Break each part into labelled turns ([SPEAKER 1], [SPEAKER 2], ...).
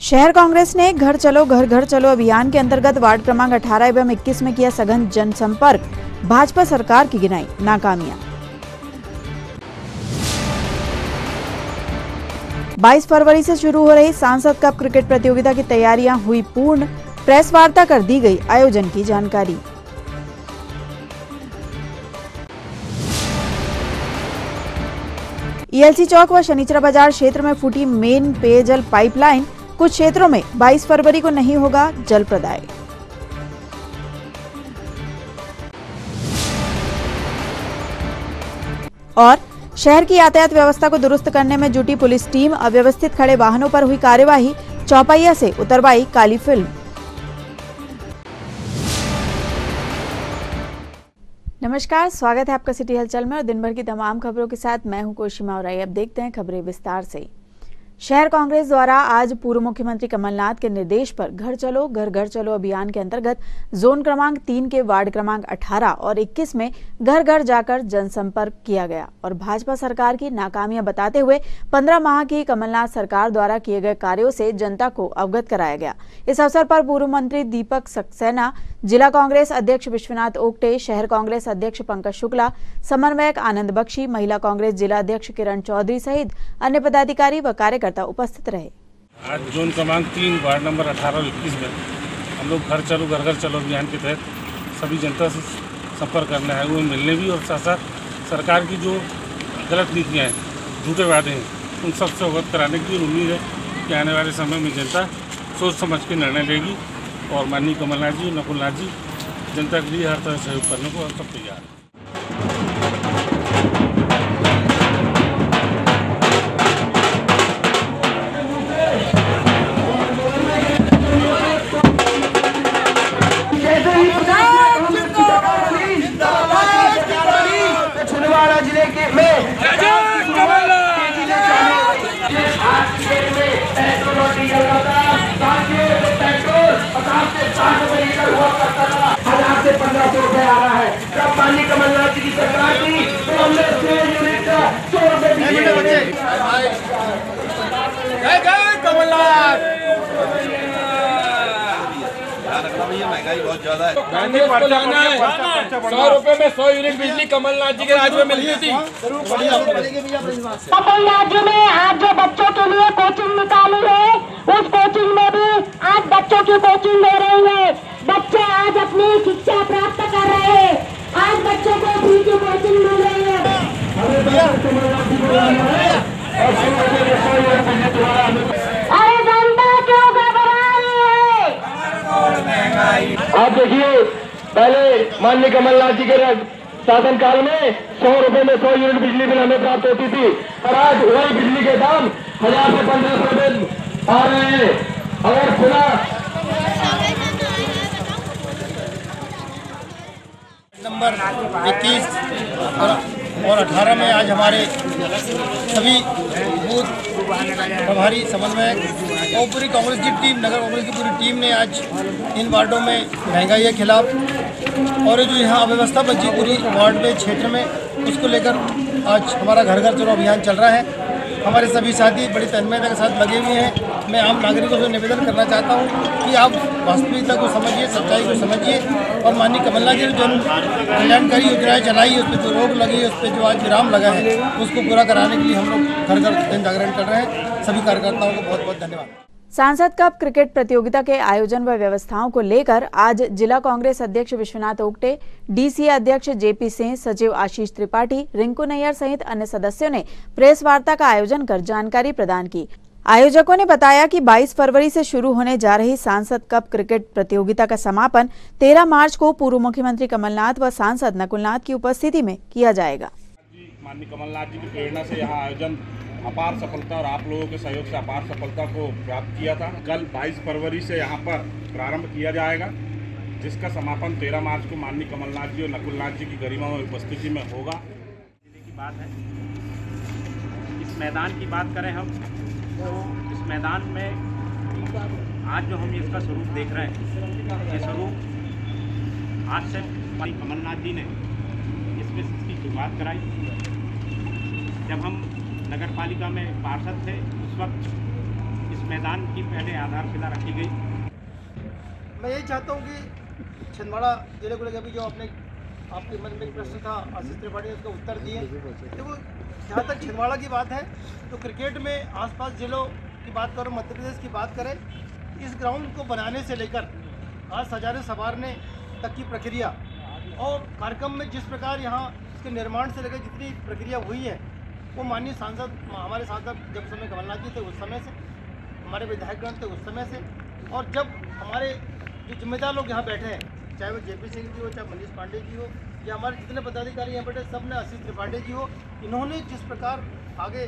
[SPEAKER 1] शहर कांग्रेस ने घर घर चलो अभियान के अंतर्गत वार्ड क्रमांक 18 एवं 21 में किया सघन जनसंपर्क। भाजपा सरकार की गिनाई नाकामियां। 22 फरवरी से शुरू हो रही सांसद कप क्रिकेट प्रतियोगिता की तैयारियां हुई पूर्ण। प्रेस वार्ता कर दी गई आयोजन की जानकारी। ईएलसी चौक व शनिचरा बाजार क्षेत्र में फूटी मेन पेयजल पाइपलाइन। कुछ क्षेत्रों में 22 फरवरी को नहीं होगा जल प्रदाय। और शहर की यातायात व्यवस्था को दुरुस्त करने में जुटी पुलिस टीम। अव्यवस्थित खड़े वाहनों पर हुई कार्यवाही। चौपाइया से उतरवाई काली फिल्म। नमस्कार, स्वागत है आपका सिटी हलचल में और दिन भर की तमाम खबरों के साथ मैं हूं कोशिमा और अब देखते हैं खबरें विस्तार से। शहर कांग्रेस द्वारा आज पूर्व मुख्यमंत्री कमलनाथ के निर्देश पर घर चलो अभियान के अंतर्गत जोन क्रमांक 3 के वार्ड क्रमांक 18 और 21 में घर घर जाकर जनसंपर्क किया गया और भाजपा सरकार की नाकामियां बताते हुए 15 माह की कमलनाथ सरकार द्वारा किए गए कार्यों से जनता को अवगत कराया गया। इस अवसर पर पूर्व मंत्री दीपक सक्सेना, जिला कांग्रेस अध्यक्ष विश्वनाथ ओक्टे, शहर कांग्रेस अध्यक्ष पंकज शुक्ला, समन्वयक आनंद बख्शी, महिला कांग्रेस जिला अध्यक्ष किरण चौधरी सहित अन्य पदाधिकारी व कार्यकर्ता उपस्थित रहे।
[SPEAKER 2] आज जोन क्रमांक 3 वार्ड नंबर 18 और 21 में हम लोग घर चलो अभियान के तहत सभी जनता से संपर्क करने आए हुए, मिलने भी और साथ साथ सरकार की जो गलत नीतियाँ हैं, झूठे वादे हैं, उन सबसे अवगत कराने की उम्मीद है कि आने वाले समय में जनता सोच समझ के निर्णय लेगी और माननीय कमलनाथ जी, नकुलनाथ जी जनता के लिए हर तरह सहयोग करने को हम सब तैयार हैं।
[SPEAKER 3] जिले के में हजार से 1500 रुपए आ रहा है। जब माननीय कमलनाथ जी की सरकार थी तो हमने 100 यूनिट का 100 रुपए दिए। जय कमलनाथ।
[SPEAKER 4] महंगाई बहुत ज्यादा है।
[SPEAKER 5] 100 रुपए में 100 यूनिट बिजली कमलनाथ जी के राज्य में मिली थी।
[SPEAKER 6] अपने राज्य में आज जो बच्चों के लिए कोचिंग निकाली है, उस कोचिंग में भी आज बच्चों की कोचिंग ले रही है। बच्चे आज अपनी शिक्षा प्राप्त कर रहे हैं। आज बच्चों को फ्री की कोचिंग मिल रही है। अरे जनता क्यों घबरा रही है?
[SPEAKER 3] आप देखिए, पहले माननीय कमलनाथ जी के शासन काल में 100 रुपए में 100 यूनिट बिजली बिल हमें प्राप्त होती थी और आज वही बिजली के दाम 1000 से 1500 रुपए आ रहे हैं। अगर खुला
[SPEAKER 4] नंबर 21 और 18 में आज हमारे सभी बूथ प्रभारी समन्वयक और पूरी कांग्रेस की टीम, नगर कांग्रेस की पूरी टीम ने आज इन वार्डों में महंगाई के खिलाफ और जो यहाँ अव्यवस्था बची पूरी वार्ड में क्षेत्र में, उसको लेकर आज हमारा घर चलो अभियान चल रहा है। हमारे सभी साथी बड़ी तन्मयता के साथ लगे हुए हैं। मैं आम नागरिकों से निवेदन करना चाहता हूँ कि आप वास्तविकता को समझिए, सच्चाई को समझिए और माननीय कमलनाथ जी ने जो कल्याणकारी योजनाएं चलाई है, उस पर जो रोक लगी है, उस पर जो आज विराम लगा है, उसको पूरा कराने के लिए हम लोग घर जन जागरण कर रहे हैं। सभी कार्यकर्ताओं को बहुत बहुत धन्यवाद।
[SPEAKER 1] सांसद कप क्रिकेट प्रतियोगिता के आयोजन व व्यवस्थाओं को लेकर आज जिला कांग्रेस अध्यक्ष विश्वनाथ ओक्टे, डीसीए अध्यक्ष जेपी सिंह, सचिव आशीष त्रिपाठी, रिंकू नैयर सहित अन्य सदस्यों ने प्रेस वार्ता का आयोजन कर जानकारी प्रदान की। आयोजकों ने बताया कि 22 फरवरी से शुरू होने जा रही सांसद कप क्रिकेट प्रतियोगिता का समापन 13 मार्च को पूर्व मुख्यमंत्री कमलनाथ व सांसद नकुलनाथ की उपस्थिति में किया जाएगा।
[SPEAKER 2] माननीय कमलनाथ जी की प्रेरणा से यहाँ आयोजन अपार सफलता और आप लोगों के सहयोग से अपार सफलता को प्राप्त किया था। कल 22 फरवरी से यहाँ पर प्रारंभ किया जाएगा, जिसका समापन 13 मार्च को माननीय कमलनाथ जी और नकुलनाथ जी की गरिमा में उपस्थिति में होगा।
[SPEAKER 7] जिले की बात है, इस मैदान की बात करें हम तो इस मैदान में आज जो हम इसका स्वरूप देख रहे हैं, ये स्वरूप आज से माननीय कमलनाथ जी ने इसकी शुरुआत कराई। जब हम नगर पालिका में पार्षद थे उस वक्त इस मैदान की पहले आधारशिला रखी गई।
[SPEAKER 4] मैं यही चाहता हूँ कि छिंदवाड़ा जिले को लेकर अभी जो आपके मन में एक प्रश्न था, आशीष त्रिपाठी ने उसका उत्तर दिए। देखो, जहाँ तक छिंदवाड़ा की बात है तो क्रिकेट में आसपास जिलों की बात करो, मध्य प्रदेश की बात करें, इस ग्राउंड को बनाने से लेकर आज सजाने संवारने तक की प्रक्रिया और कार्यक्रम में जिस प्रकार यहाँ इसके निर्माण से लेकर जितनी प्रक्रिया हुई है, वो माननीय सांसद, हमारे सांसद जब समय कमलनाथ जी थे उस समय से, हमारे विधायकगण थे उस समय से, और जब हमारे जो जिम्मेदार लोग यहाँ बैठे हैं, चाहे वो जेपी सिंह जी हो, चाहे मनीष पांडे जी हो, या हमारे जितने पदाधिकारी यहाँ बैठे सब ने, आशीष त्रिपाठी जी हो, इन्होंने जिस प्रकार आगे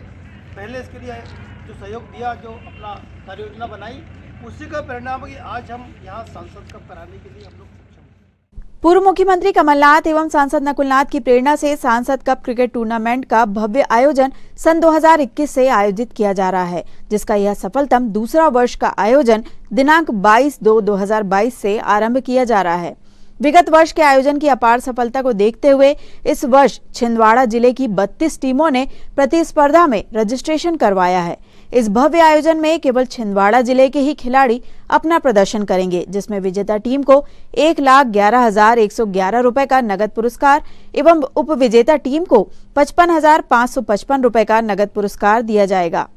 [SPEAKER 4] पहले इसके लिए जो सहयोग दिया, जो अपना कार्य योजना बनाई, उसी का परिणाम है कि आज हम यहाँ सांसद कप कराने के लिए हम लोग सक्षम हैं।
[SPEAKER 1] पूर्व मुख्यमंत्री कमलनाथ एवं सांसद नकुलनाथ की प्रेरणा से सांसद कप क्रिकेट टूर्नामेंट का भव्य आयोजन सन 2021 से आयोजित किया जा रहा है, जिसका यह सफलतम दूसरा वर्ष का आयोजन दिनांक 22/2/2022 से आरंभ किया जा रहा है। विगत वर्ष के आयोजन की अपार सफलता को देखते हुए इस वर्ष छिंदवाड़ा जिले की 32 टीमों ने प्रतिस्पर्धा में रजिस्ट्रेशन करवाया है। इस भव्य आयोजन में केवल छिंदवाड़ा जिले के ही खिलाड़ी अपना प्रदर्शन करेंगे, जिसमें विजेता टीम को 1,11,111 रुपए का नगद पुरस्कार एवं उपविजेता टीम को 55,555 रुपए का नगद पुरस्कार दिया जाएगा।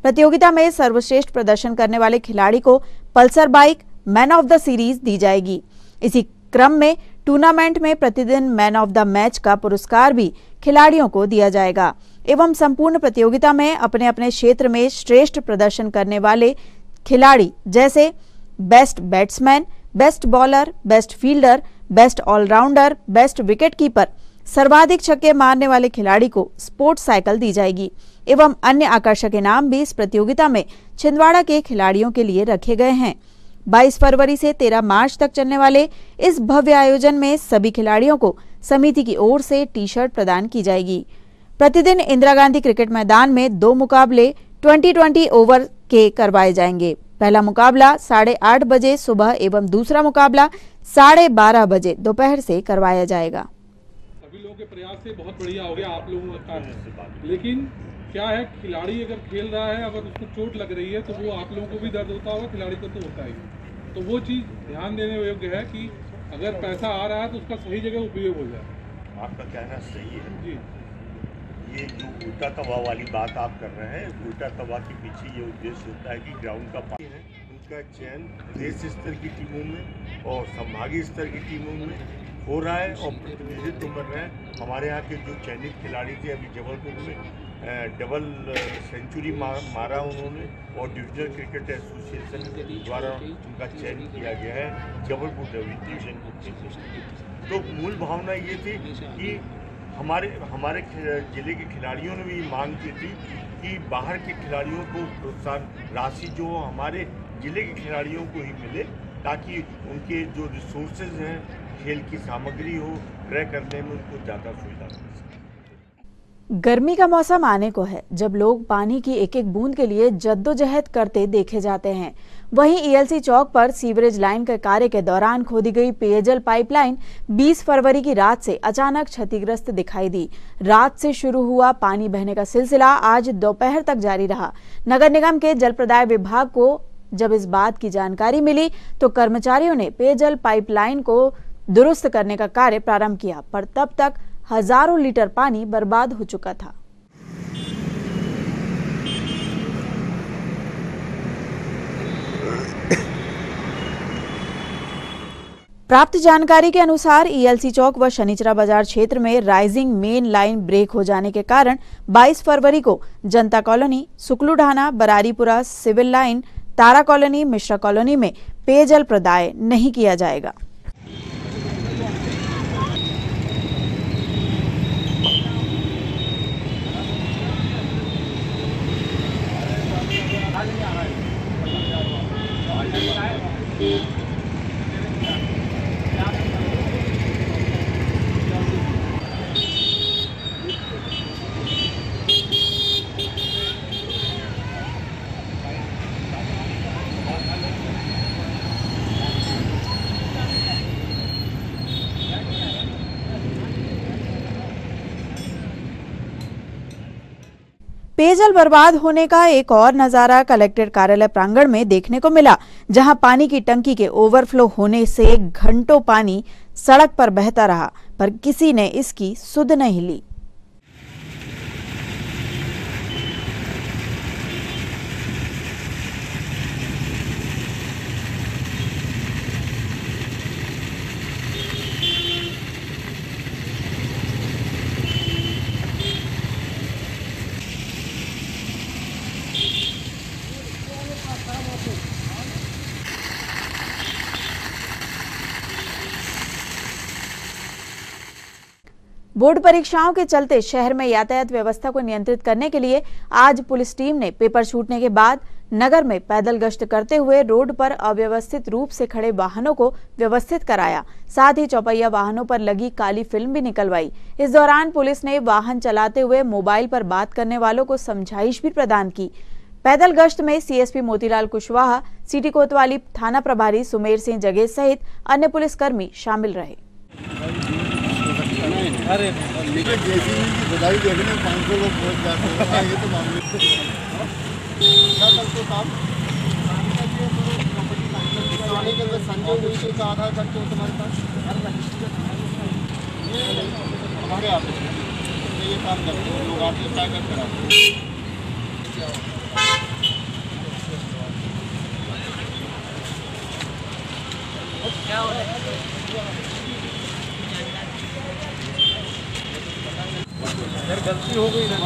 [SPEAKER 1] प्रतियोगिता में सर्वश्रेष्ठ प्रदर्शन करने वाले खिलाड़ी को Pulsar bike man of the series दी जाएगी। इसी क्रम में टूर्नामेंट में प्रतिदिन मैन ऑफ द मैच का पुरस्कार भी खिलाड़ियों को दिया जाएगा एवं संपूर्ण प्रतियोगिता में अपने अपने क्षेत्र में श्रेष्ठ प्रदर्शन करने वाले खिलाड़ी जैसे best batsman, best bowler, best fielder, best all rounder, best wicketkeeper, सर्वाधिक छक्के मारने वाले खिलाड़ी को स्पोर्ट्स साइकिल दी जाएगी एवं अन्य आकर्षक इनाम भी इस प्रतियोगिता में छिंदवाड़ा के खिलाड़ियों के लिए रखे गए हैं। 22 फरवरी से 13 मार्च तक चलने वाले इस भव्य आयोजन में सभी खिलाड़ियों को समिति की ओर से टी-शर्ट प्रदान की जाएगी। प्रतिदिन इंदिरा गांधी क्रिकेट मैदान में 2 मुकाबले 20-20 ओवर के करवाए जाएंगे। पहला मुकाबला 8:30 बजे सुबह एवं दूसरा मुकाबला 12:30 बजे दोपहर से करवाया जाएगा।
[SPEAKER 8] सभी लोगों के प्रयास से बहुत बढ़िया हो गया आप लोगों का, लेकिन क्या है, खिलाड़ी अगर खेल रहा है, अगर उसको चोट लग रही है तो वो आप लोगों को भी दर्द होता होगा, खिलाड़ी को तो होता ही। तो वो चीज़ ध्यान देने योग्य है कि अगर पैसा आ रहा है तो उसका सही जगह उपयोग हो जाए।
[SPEAKER 9] आपका कहना सही है
[SPEAKER 8] जी।
[SPEAKER 9] ये जो उल्टा तवा वाली बात आप कर रहे हैं, उल्टा तवा के पीछे ये उद्देश्य होता है कि ग्राउंड का पानी है उनका चयन देश स्तर की टीमों में और संभागीय स्तर की टीमों में हो रहा है और प्रतिनिधित्व कर रहे हैं। हमारे यहाँ के जो चयनित खिलाड़ी थे, अभी जबलपुर में डबल सेंचुरी मारा उन्होंने और डिविजनल क्रिकेट एसोसिएशन द्वारा उनका चयन किया गया है जबलपुर डिवीजन। तो मूल भावना ये थी कि हमारे जिले के खिलाड़ियों ने भी मांग की थी कि बाहर के खिलाड़ियों को प्रोत्साहन राशि जो हमारे जिले के खिलाड़ियों को ही मिले, ताकि उनके जो रिसोर्सेज हैं, खेल की सामग्री हो, क्रय करने में उनको ज़्यादा सुविधा मिल सके।
[SPEAKER 1] गर्मी का मौसम आने को है, जब लोग पानी की एक एक बूंद के लिए जद्दोजहद करते देखे जाते हैं। वहीं ईएलसी चौक पर सीवरेज लाइन के कार्य के दौरान खोदी गई पेयजल पाइपलाइन 20 फरवरी की रात से अचानक क्षतिग्रस्त दिखाई दी। रात से शुरू हुआ पानी बहने का सिलसिला आज दोपहर तक जारी रहा। नगर निगम के जल प्रदाय विभाग को जब इस बात की जानकारी मिली तो कर्मचारियों ने पेयजल पाइपलाइन को दुरुस्त करने का कार्य प्रारंभ किया, पर तब तक हजारों लीटर पानी बर्बाद हो चुका था। प्राप्त जानकारी के अनुसार ईएलसी चौक व शनिचरा बाजार क्षेत्र में राइजिंग मेन लाइन ब्रेक हो जाने के कारण 22 फरवरी को जनता कॉलोनी, सुकलूढाना, बरारीपुरा, सिविल लाइन, तारा कॉलोनी, मिश्रा कॉलोनी में पेयजल प्रदाय नहीं किया जाएगा। पेयजल बर्बाद होने का एक और नजारा कलेक्ट्रेट कार्यालय प्रांगण में देखने को मिला, जहां पानी की टंकी के ओवरफ्लो होने से घंटों पानी सड़क पर बहता रहा, पर किसी ने इसकी सुध नहीं ली। बोर्ड परीक्षाओं के चलते शहर में यातायात व्यवस्था को नियंत्रित करने के लिए आज पुलिस टीम ने पेपर छूटने के बाद नगर में पैदल गश्त करते हुए रोड पर अव्यवस्थित रूप से खड़े वाहनों को व्यवस्थित कराया। साथ ही चौपहिया वाहनों पर लगी काली फिल्म भी निकलवाई। इस दौरान पुलिस ने वाहन चलाते हुए मोबाइल पर बात करने वालों को समझाइश भी प्रदान की। पैदल गश्त में सीएसपी मोतीलाल कुशवाहा, सिटी कोतवाली थाना प्रभारी सुमेर सिंह जगेज सहित अन्य पुलिसकर्मी शामिल रहे।
[SPEAKER 4] अरे लेकिन जैसे ही बधाई देखने 500 लोग पहुंच जाते हैं, ये तो मामले के संजय गुरु का आधार कार्ड तो तुम्हारे पास हमारे आते हैं, ये काम करते हैं लोग, आते पैकेट कराते हैं। क्या हो रहा है? यार गलती हो गई ना,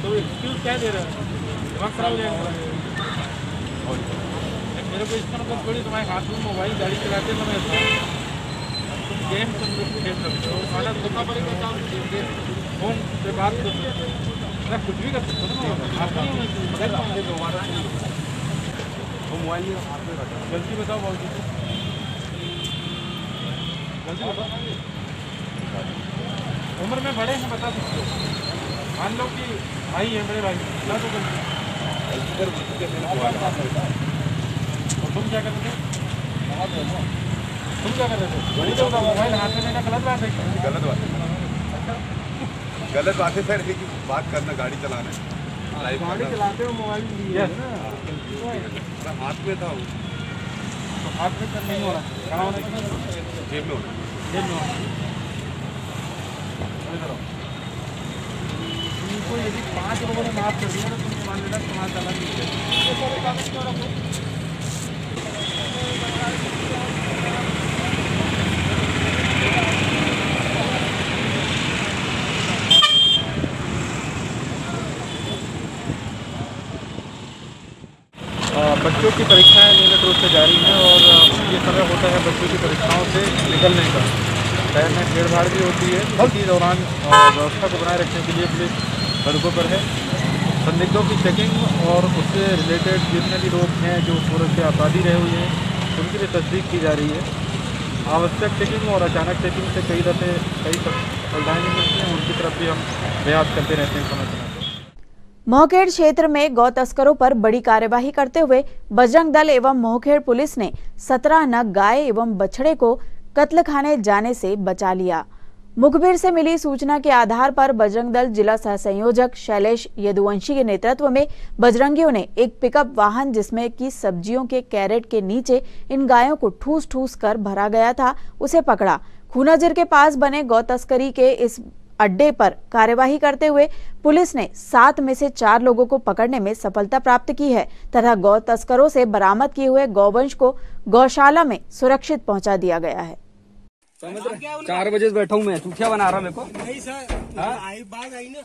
[SPEAKER 4] तो एक्सक्यूज क्या दे रहे हो? दिमाग खराब हो जाएगा मेरे को। इसका मतलब थोड़ी तुम्हारे हाथ में मोबाइल गाड़ी चलाते समय तुम गेम खेल सकते हो, खाना सुनना पड़ेगा, फोन से बात कर सकते हो, कुछ भी कर सकते हो ना। आप दोबारा वो मोबाइल हाथ में रखा। गलती बताओ बाबू जी, गलती बताओ। उम्र में बड़े हैं, बता सकते हो। मान लो कि भाई है मेरे भाई, क्या तो गलती। और तुम क्या कर रहे थे? तुम क्या कर रहे थे? मोबाइल हाथ में लेना गलत बात है। गलत बात है, गलत बात है सर। बात करना, गाड़ी चलाना, गाड़ी चलाते हो मोबाइल लिए ना, हाथ में था वो, तो हाथ में नहीं हो रहा, कहाँ होने का? जेब में हो रहा, जेब में हो रहा। तुमको यदि 5 लोगों ने माफ कर दिया तो तुम मान लेना तुम्हारा चला नहीं। बच्चों की परीक्षाएं नियमित रूप से जारी हैं और ये समय होता है बच्चों की परीक्षाओं से निकलने का। शहर में भीड़ भाड़ भी होती है, इसी दौरान व्यवस्था को बनाए रखने के लिए पुलिस सड़कों पर है। संदिग्धों की चेकिंग और उससे रिलेटेड जितने भी लोग हैं जो पूर्व से अपराधी रहे हुए हैं, उनकी भी तस्दीक की जा रही है। आवश्यक चेकिंग और अचानक चेकिंग से कई दफ़े कई सुविधाएँ मिलती हैं, उनकी तरफ भी हम प्रयास करते रहते हैं समय।
[SPEAKER 1] मोहखेड़ क्षेत्र में गौ तस्करों पर बड़ी कार्यवाही करते हुए बजरंग दल एवं मोहखेड़ पुलिस ने 17 नग गाय एवं बछड़े को कत्लखाने जाने से बचा लिया। मुखबिर से मिली सूचना के आधार पर बजरंग दल जिला सह संयोजक शैलेश यदुवंशी के नेतृत्व में बजरंगियों ने एक पिकअप वाहन जिसमें की सब्जियों के कैरेट के नीचे इन गायों को ठूस ठूस कर भरा गया था, उसे पकड़ा। खूनाजिर के पास बने गौ तस्करी के इस अड्डे पर कार्यवाही करते हुए पुलिस ने 7 में से 4 लोगों को पकड़ने में सफलता प्राप्त की है तथा गौ तस्करों से बरामद किए हुए गौवंश को गौशाला में सुरक्षित पहुंचा दिया गया है।
[SPEAKER 10] 4 बजे बैठा हूँ मैं, तू क्या बना रहा मेरे को?
[SPEAKER 11] नहीं सर, आई बात आई ना।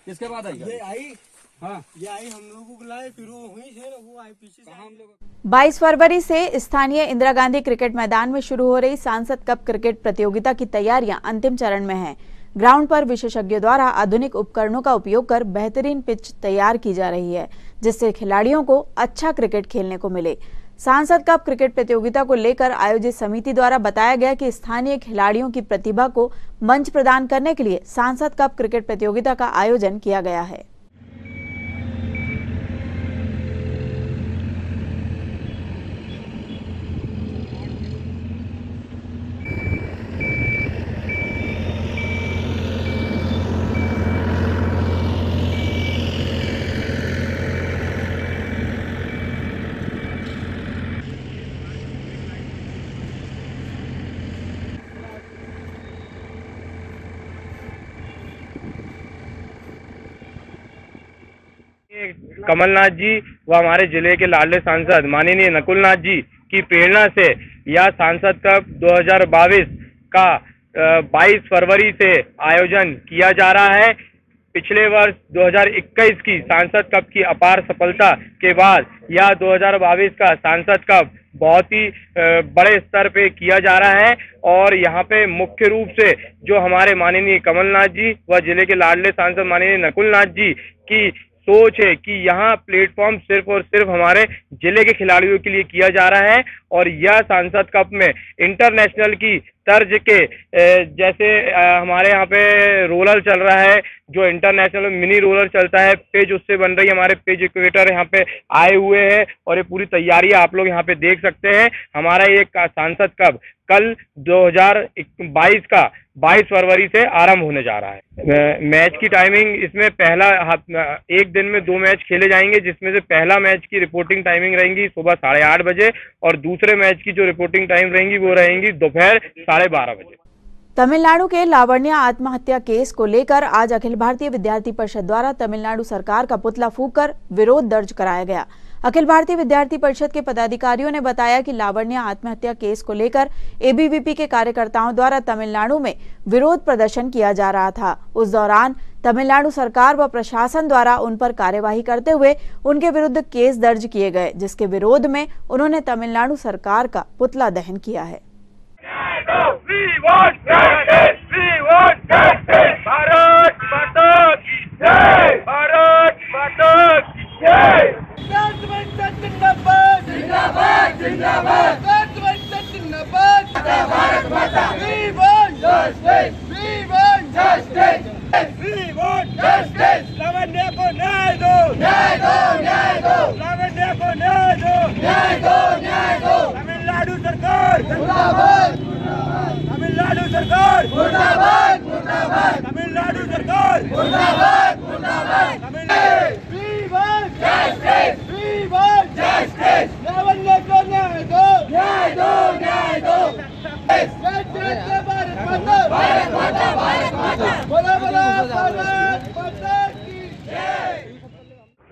[SPEAKER 10] किसके बाद आई?
[SPEAKER 11] ये आई,
[SPEAKER 10] हाँ
[SPEAKER 11] ये आई, हम लोगों को बुलाए, फिर वो हुई है, वो आई पीछे से। हम लोग
[SPEAKER 1] 22 फरवरी से स्थानीय इंदिरा गांधी क्रिकेट मैदान में शुरू हो रही सांसद कप क्रिकेट प्रतियोगिता की तैयारियां अंतिम चरण में हैं। ग्राउंड पर विशेषज्ञों द्वारा आधुनिक उपकरणों का उपयोग कर बेहतरीन पिच तैयार की जा रही है, जिससे खिलाड़ियों को अच्छा क्रिकेट खेलने को मिले। सांसद कप क्रिकेट प्रतियोगिता को लेकर आयोजित समिति द्वारा बताया गया कि स्थानीय खिलाड़ियों की प्रतिभा को मंच प्रदान करने के लिए सांसद कप क्रिकेट प्रतियोगिता का आयोजन किया गया है।
[SPEAKER 12] कमलनाथ जी व हमारे जिले के लाडले सांसद माननीय नकुलनाथ जी की प्रेरणा से यह सांसद कप 2022 का 22 फरवरी से आयोजन किया जा रहा है। पिछले वर्ष 2021 की सांसद कप की अपार सफलता के बाद यह 2022 का सांसद कप बहुत ही बड़े स्तर पे किया जा रहा है और यहाँ पे मुख्य रूप से जो हमारे माननीय कमलनाथ जी व जिले के लाडले सांसद माननीय नकुलनाथ जी की सोच है कि यहाँ प्लेटफॉर्म सिर्फ और सिर्फ हमारे जिले के खिलाड़ियों के लिए किया जा रहा है और यह सांसद कप में इंटरनेशनल की तर्ज के जैसे हमारे यहाँ पे रोलर चल रहा है, जो इंटरनेशनल मिनी रोलर चलता है, पेज उससे बन रही है। हमारे पेज इक्वेटर यहाँ पे आए हुए हैं और ये पूरी तैयारी आप लोग यहाँ पे देख सकते हैं। हमारा ये सांसद कप कल 2022 का 22 फरवरी से आरंभ होने जा रहा है। मैच की टाइमिंग इसमें पहला एक दिन में 2 मैच खेले जाएंगे, जिसमें से पहला मैच की रिपोर्टिंग टाइमिंग रहेंगी सुबह 8:30 बजे और दूसरे मैच की जो रिपोर्टिंग टाइम रहेंगी वो रहेंगी दोपहर 12:30 बजे।
[SPEAKER 1] तमिलनाडु के लावण्य आत्महत्या केस को लेकर आज अखिल भारतीय विद्यार्थी परिषद द्वारा तमिलनाडु सरकार का पुतला फूंककर विरोध दर्ज कराया गया। अखिल भारतीय विद्यार्थी परिषद के पदाधिकारियों ने बताया कि लावण्य आत्महत्या केस को लेकर एबीवीपी के कार्यकर्ताओं द्वारा तमिलनाडु में विरोध प्रदर्शन किया जा रहा था। उस दौरान तमिलनाडु सरकार व प्रशासन द्वारा उन पर कार्यवाही करते हुए उनके विरुद्ध केस दर्ज किए गए, जिसके विरोध में उन्होंने तमिलनाडु सरकार का पुतला दहन किया है।
[SPEAKER 5] भारत माता की जय, भारत माता की जय। जिंदाबाद जिंदाबाद जिंदाबाद, जिंदाबाद भारत माता। We want justice, we want justice, we want justice। लावण्य को न्याय दो, न्याय दो, न्याय दो। लावण्य को न्याय दो, न्याय दो, न्याय दो। तमिलनाडु सरकार जिंदाबाद, तमिलनाडु सरकार मुर्दाबाद, मुर्दाबाद। तमिलनाडु सरकार मुर्दाबाद, मुर्दाबाद। We want justice, we want justice। लावण्य को न्याय दो, न्याय दो, न्याय दो। भारत माता, भारत माता, भारत माता। बोला बोला भारत माता की जय।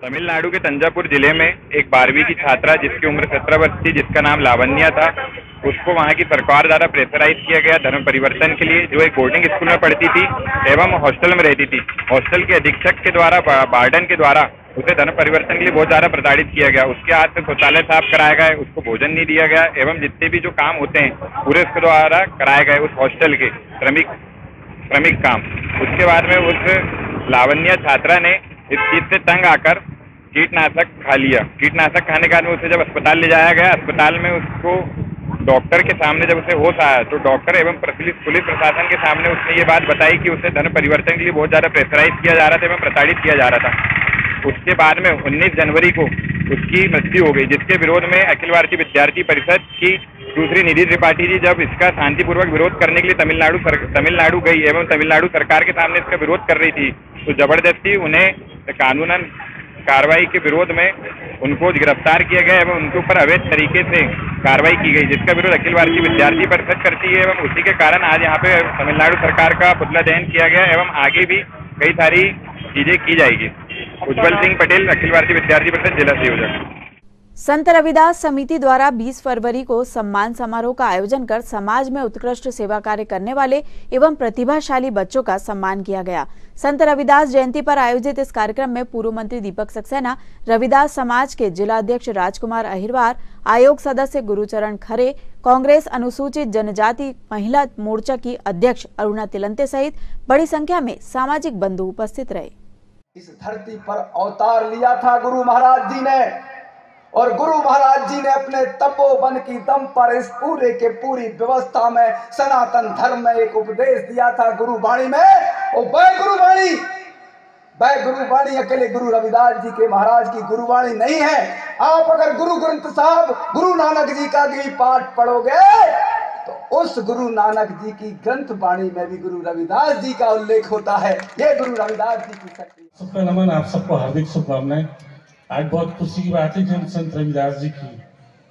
[SPEAKER 12] तमिलनाडु के तंजापुर जिले में एक 12वीं की छात्रा जिसकी उम्र 17 वर्ष थी, जिसका नाम लावण्या था, उसको वहां की सरकार द्वारा प्रेशराइज किया गया धर्म परिवर्तन के लिए, जो एक बोर्डिंग स्कूल में पढ़ती थी एवं हॉस्टल में रहती थी। हॉस्टल के अधीक्षक के द्वारा, वार्डन के द्वारा उसे धर्म परिवर्तन के लिए बहुत ज्यादा प्रताड़ित किया गया। उसके हाथ से शौचालय साफ कराया गया, उसको भोजन नहीं दिया गया एवं जितने भी जो काम होते हैं पूरे उसके द्वारा कराए गए, उस हॉस्टल के श्रमिक काम। उसके बाद में उस लावण्या छात्रा ने इस चीज से तंग आकर कीटनाशक खा लिया। कीटनाशक खाने के बाद में उसे जब अस्पताल ले जाया गया, अस्पताल में उसको डॉक्टर के सामने जब उसे होश आया तो डॉक्टर एवं पुलिस प्रशासन के सामने उसने ये बात बताई कि उसे धर्म परिवर्तन के लिए बहुत ज्यादा प्रेशराइज किया जा रहा था एवं प्रताड़ित किया जा रहा था। उसके बाद में 19 जनवरी को उसकी मृत्यु हो गई, जिसके विरोध में अखिल भारतीय विद्यार्थी परिषद की दूसरी निधि त्रिपाठी जी जब इसका शांतिपूर्वक विरोध करने के लिए तमिलनाडु गई एवं तमिलनाडु सरकार के सामने इसका विरोध कर रही थी, तो जबरदस्ती उन्हें कानूनन कार्रवाई के विरोध में उनको गिरफ्तार किया गया एवं उनके ऊपर अवैध तरीके से कार्रवाई की गई, जिसका विरोध अखिल भारतीय विद्यार्थी परिषद करती है एवं उसी के कारण आज यहाँ पे तमिलनाडु सरकार का पुतला दहन किया गया एवं आगे भी कई सारी चीजें की जाएगी। उज्जवल सिंह पटेल, अखिल भारतीय विद्यार्थी परिषद, जिला संयोजक।
[SPEAKER 1] संत रविदास समिति द्वारा 20 फरवरी को सम्मान समारोह का आयोजन कर समाज में उत्कृष्ट सेवा कार्य करने वाले एवं प्रतिभाशाली बच्चों का सम्मान किया गया। संत रविदास जयंती पर आयोजित इस कार्यक्रम में पूर्व मंत्री दीपक सक्सेना, रविदास समाज के जिला अध्यक्ष राजकुमार अहिरवार, आयोग सदस्य गुरुचरण खरे, कांग्रेस अनुसूचित जनजाति महिला मोर्चा की अध्यक्ष अरुणा तिलंते सहित बड़ी संख्या में सामाजिक बंधु उपस्थित रहे।
[SPEAKER 13] इस धरती पर अवतार लिया था गुरु महाराज जी ने, और गुरु महाराज जी ने अपने तपोवन की दम पर इस पूरे के पूरी व्यवस्था में सनातन धर्म में एक उपदेश दिया था गुरुवाणी में। और वह गुरुवाणी अकेले गुरु रविदास जी के महाराज की गुरुवाणी नहीं है। आप अगर गुरु ग्रंथ साहब गुरु नानक जी का भी पाठ पढ़ोगे तो उस गुरु नानक जी की ग्रंथ वाणी में भी गुरु रविदास जी का उल्लेख होता है। ये गुरु रविदास जी की शक्ति।
[SPEAKER 2] सबका नमन, आप सबको हार्दिक शुभकामनाएं। आज बहुत खुशी की बात है कि हम संत रविदास जी की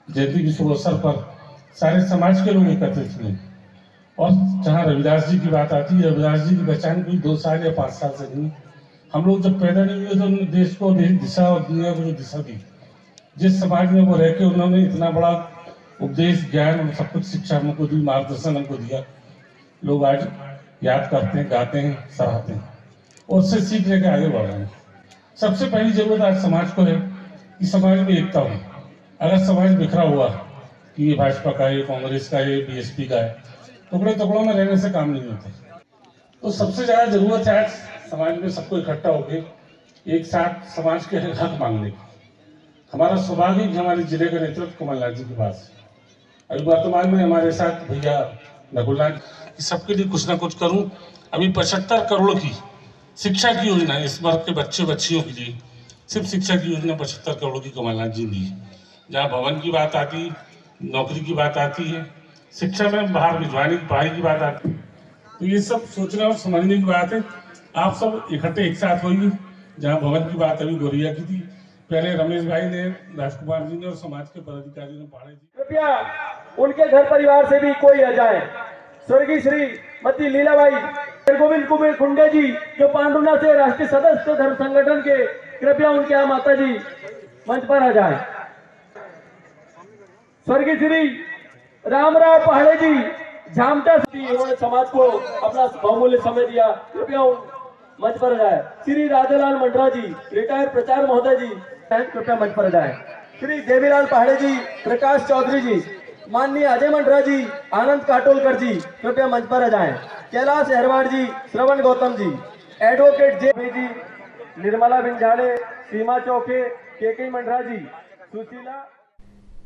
[SPEAKER 2] जयंती के शुभ अवसर पर सारे समाज के लोग एकत्रित हुए और जहाँ रविदास जी की बात आती है, रविदास जी की पहचान कोई 2 साल या 5 साल से नहीं, हम लोग जब पैदा नहीं हुए तो उन्होंने देश को दिशा और दुनिया को जो दिशा दी, जिस समाज में वो रह के उन्होंने इतना बड़ा उपदेश, ज्ञान और सब कुछ शिक्षा हमको दी, मार्गदर्शन हमको दिया, लोग आज याद करते हैं, गाते हैं, सराहते हैं और उससे सीख लेके आगे बढ़ रहे हैं। सबसे पहली जरूरत आज समाज को है कि समाज में एकता हो। अगर समाज बिखरा हुआ कि ये भाजपा का है, कांग्रेस का है, बीएसपी का है, टुकड़े टुकड़ों में रहने से काम नहीं होता। तो सबसे ज्यादा जरूरत है आज समाज में सबको इकट्ठा होकर एक साथ समाज के हक मांगने की। हमारा सौभाग्य कि हमारे जिले का नेतृत्व कमलनाथ जी के पास है। अभी वर्तमान में हमारे साथ भैया नकुलनाथ, सबके लिए कुछ ना कुछ करूं। अभी 75 करोड़ की शिक्षा की योजना इस वर्ग के बच्चे बच्चियों के लिए, सिर्फ शिक्षा की योजना 75 करोड़ की कमलनाथ जी दी है। जहाँ भवन की बात आती, नौकरी की बात आती है, शिक्षा में बाहर भिजवाने की पढ़ाई की बात आती है, तो ये सब सोचने और समझने की बात है। आप सब इकट्ठे एक साथ होइए। जहाँ भवन की बात अभी गोरिया की थी, पहले रमेश भाई ने, राजकुमार जी ने और समाज के पदाधिकारी ने पढ़ाई थी।
[SPEAKER 3] कृपया उनके घर परिवार से भी कोई आ जाए। स्वर्गीय श्री मती लीलाबाई गोविंद कुमार खुंडे जी जो पांडुना से राष्ट्रीय सदस्य धर्म संगठन के, कृपया उनके यहाँ माता जी मंच पर आ जाए। स्वर्गीय श्री रामराव पहाड़े जी झामटा से उन्होंने समाज को अपना बहुमूल्य समय दिया, कृपया मंच पर आ जाए। श्री राजालाल मंडरा जी रिटायर्ड प्रचार महोदय जी कृपया मंच पर आ जाए। श्री देवीलाल पहाड़े जी, प्रकाश चौधरी जी, माननीय अजय मंडरा जी, आनंद काटोलकर जी कृपया मंच पर आ जाएं। कैलाश अहरवाड़ जी, श्रवण गौतम जी, एडवोकेट जे जी, निर्मला बिंजाड़े, सीमा चौके, केके मंडरा जी, सुशीला।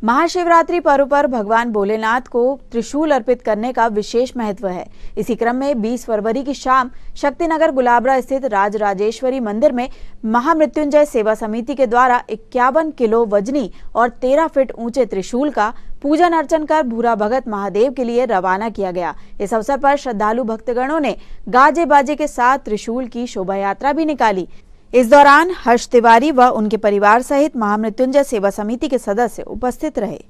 [SPEAKER 1] महाशिवरात्रि पर्व पर भगवान भोलेनाथ को त्रिशूल अर्पित करने का विशेष महत्व है। इसी क्रम में 20 फरवरी की शाम शक्तिनगर गुलाबरा स्थित राजराजेश्वरी मंदिर में महामृत्युंजय सेवा समिति के द्वारा 51 किलो वजनी और 13 फीट ऊंचे त्रिशूल का पूजन अर्चन कर भूरा भगत महादेव के लिए रवाना किया गया। इस अवसर पर श्रद्धालु भक्तगणों ने गाजे बाजे के साथ त्रिशूल की शोभा यात्रा भी निकाली। इस दौरान हर्ष तिवारी व उनके परिवार सहित महामृत्युंजय सेवा समिति के सदस्य उपस्थित रहे।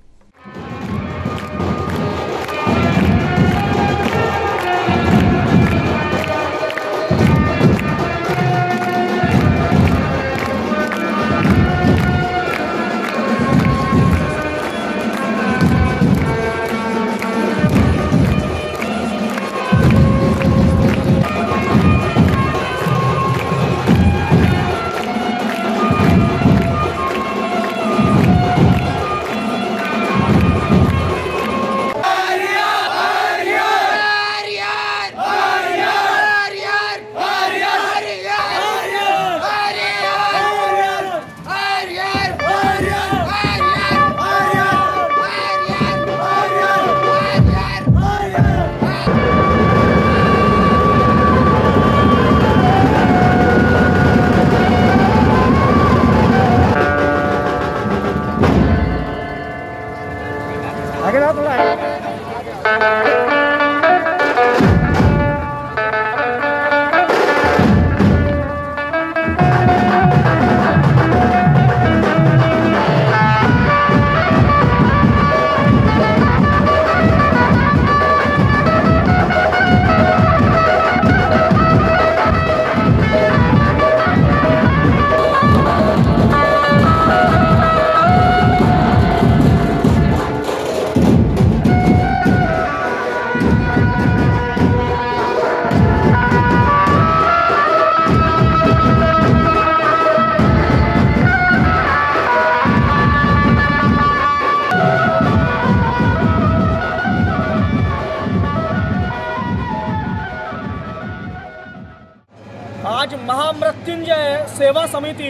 [SPEAKER 11] आज महामृत्युंजय सेवा समिति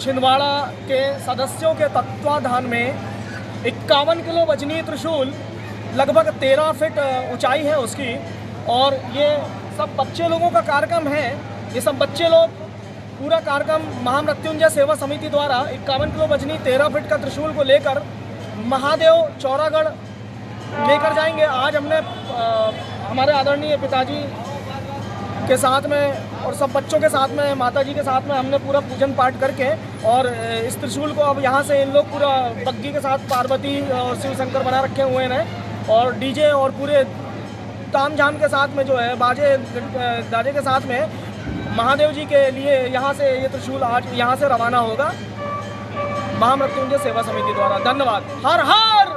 [SPEAKER 11] छिंदवाड़ा के सदस्यों के तत्वाधान में 51 किलो वजनी त्रिशूल, लगभग 13 फीट ऊंचाई है उसकी, और ये सब बच्चे लोगों का कार्यक्रम है। ये सब बच्चे लोग पूरा कार्यक्रम महामृत्युंजय सेवा समिति द्वारा 51 किलो वजनी 13 फीट का त्रिशूल को लेकर महादेव चौरागढ़ लेकर जाएंगे। आज हमने हमारे आदरणीय पिताजी के साथ में और सब बच्चों के साथ में, माताजी के साथ में हमने पूरा पूजन पाठ करके और इस त्रिशूल को अब यहाँ से इन लोग पूरा बग्गी के साथ पार्वती और शिव शंकर बना रखे हुए हैं और डीजे और पूरे ताम झाम के साथ में जो है बाजे गाजे के साथ में महादेव जी के लिए यहाँ से ये त्रिशूल आज यहाँ से रवाना होगा महामृत्युंजय सेवा समिति द्वारा। धन्यवाद। हर हर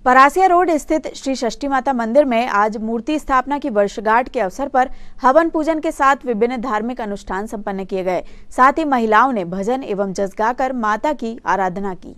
[SPEAKER 1] परासिया रोड स्थित श्री षष्ठी माता मंदिर में आज मूर्ति स्थापना की वर्षगांठ के अवसर पर हवन पूजन के साथ विभिन्न धार्मिक अनुष्ठान संपन्न किए गए। साथ ही महिलाओं ने भजन एवं जस गाकर माता की आराधना की।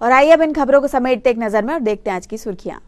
[SPEAKER 1] और आइए अब इन खबरों को समेटते एक नजर में और देखते हैं आज की सुर्खियां।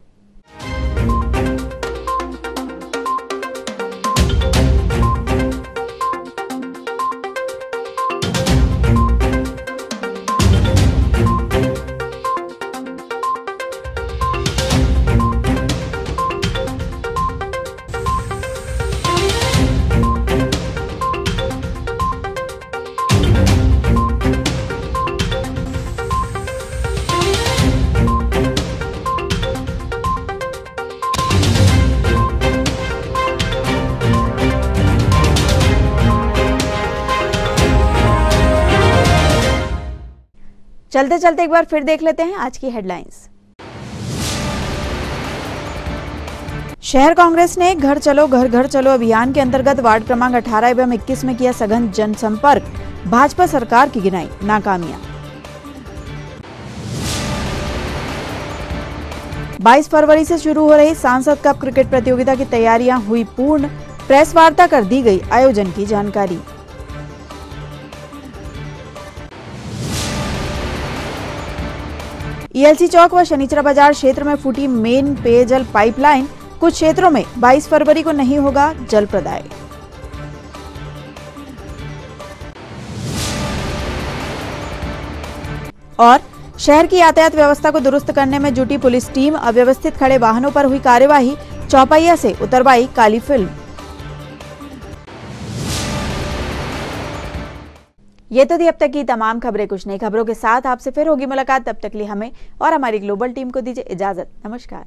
[SPEAKER 1] चलते चलते एक बार फिर देख लेते हैं आज की हेडलाइंस। शहर कांग्रेस ने घर चलो घर घर चलो अभियान के अंतर्गत वार्ड क्रमांक 18 एवं 21 में किया सघन जनसंपर्क। भाजपा सरकार की गिनाई नाकामियां। 22 फरवरी से शुरू हो रही सांसद कप क्रिकेट प्रतियोगिता की तैयारियां हुई पूर्ण। प्रेस वार्ता कर दी गई आयोजन की जानकारी। ईएलसी चौक व शनिचरा बाजार क्षेत्र में फूटी मेन पेयजल पाइपलाइन। कुछ क्षेत्रों में 22 फरवरी को नहीं होगा जल प्रदाय। और शहर की यातायात व्यवस्था को दुरुस्त करने में जुटी पुलिस टीम। अव्यवस्थित खड़े वाहनों पर हुई कार्यवाही। चौपाइया से उतरवाई काली फिल्म। ये तो थी अब तक की तमाम खबरें। कुछ नई खबरों के साथ आपसे फिर होगी मुलाकात। तब तक लिए हमें और हमारी ग्लोबल टीम को दीजिए इजाजत। नमस्कार।